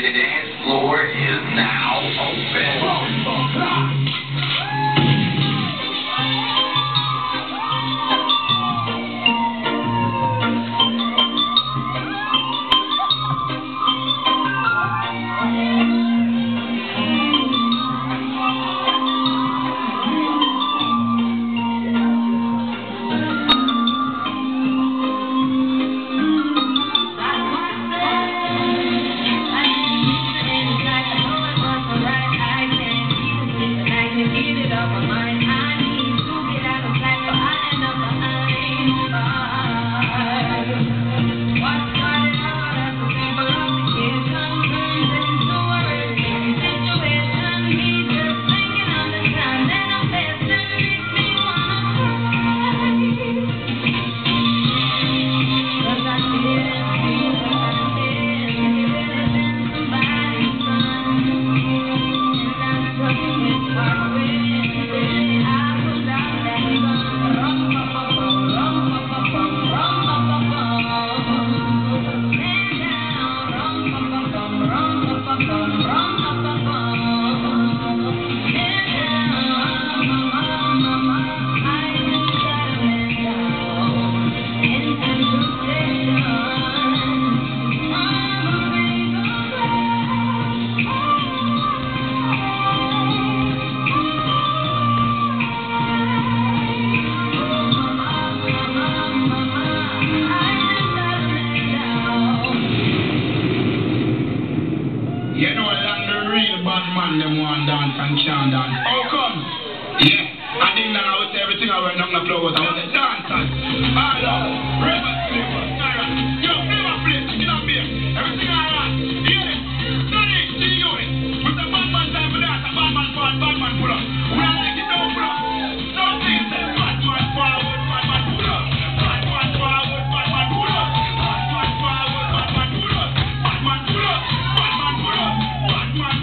The dance floor is now open. You know, like the real bad man, them want dance and can't dance. How come? Yeah, I didn't know with everything I went on the floor, but I was a dancer. All up, river, alright. Yo, never play, you know me. Everything alright. Hear it? Study, see you it. With the bad man time for that, a bad man forward, bad man pull up. We don't like it, don't pull up. Don't think it's a bad man forward, bad man pull up. Bad man forward, bad man pull up. Bad man forward, bad man pull up. Bad man pull up.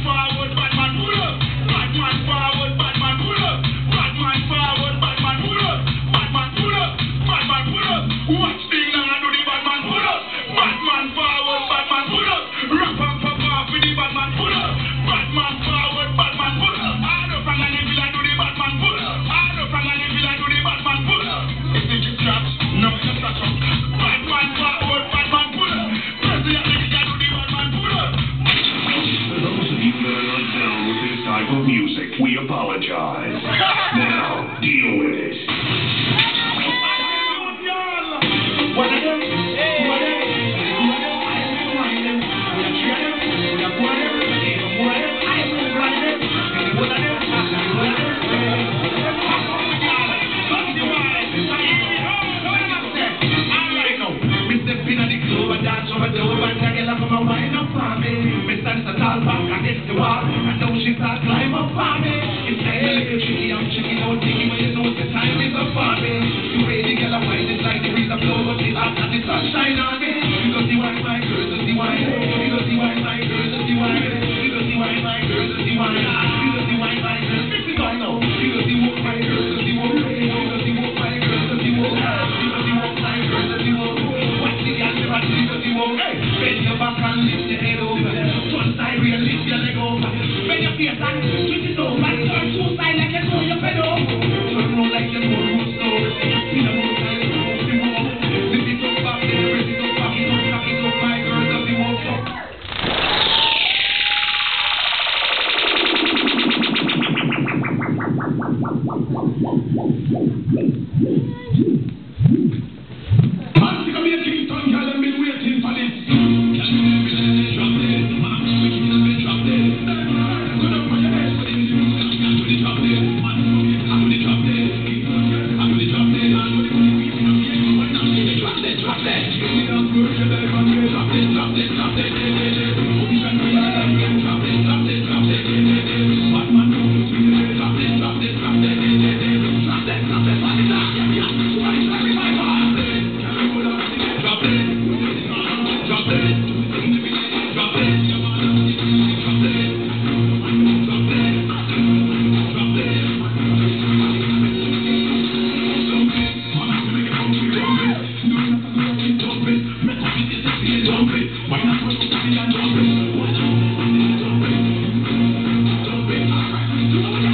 Forward, bad man pull up. Bad man forward, bad man pull up. Bad man forward, bad man pull up. Bad man pull up. Bad man pull up. Watch thing now I do the bad man pull up. Bad man forward, bad man pull up. Rap and pop off with the bad man pull up. Bad man forward, bad man pull up. All up and I will do the bad man pull up. All up and I will do the bad man pull up. If it is traps, no it's not up. Bad man forward, bad man pull up. President nigga do the bad man pull up. Down with this type of music, we apologize. Now, deal with it. I know she start climb up for me. It's like a little tricky, I'm checking out Diggy, but you know the time is up for me. You ready, girl, I'm finding like the breeze of blow, but the hot and the sunshine on me. Because the wine, my girl, just the wine. Because the wine, my girl, just the wine. Because the wine, my girl, just the wine. Because the wine, my girl, fix it on now. Because the walk, my girl, just the walk. Because the walk, my girl, just the walk. Because the walk, my girl, just the walk. Watch the girl, the rat, because the walk. Hey, bend your back and lift your head over. One side, real, lift your leg over. Bend your face and twist it over. Turn two side like you know your pedal. Turn round like you know your stove. In a more side, move the walk. Lift it up back, then raise it up, back it up, cock it up, my girl, just the walk up. Drop it. You know what